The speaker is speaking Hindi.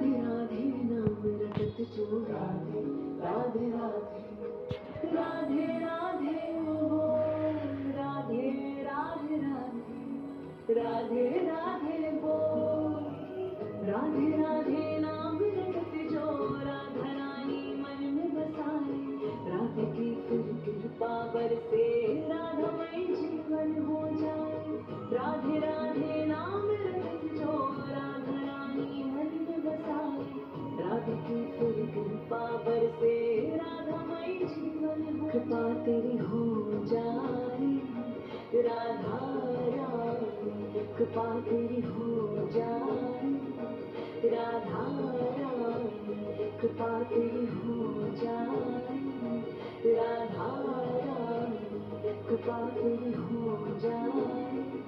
राधे राधे नाम रटत जो राधे राधे राधे राधे राधे ओ राधे राधे राधे राधे राधे बोल राधे राधे नाम रटत जो राधा रानी मन में बसाए राधे की फिर कृपा बरसे राधामय जीवन हो जाए राधे राधे नाम रटत जो राधा रानी मन में बसाए राधे की फिर कृपा बरसे राधामय जीवन हो कृपा तेरी हो जाए राधा रानी कृपा तेरी हो जाए राधा रानी कृपा तेरी हो जाए राधा रानी कृपा तेरी हो जाए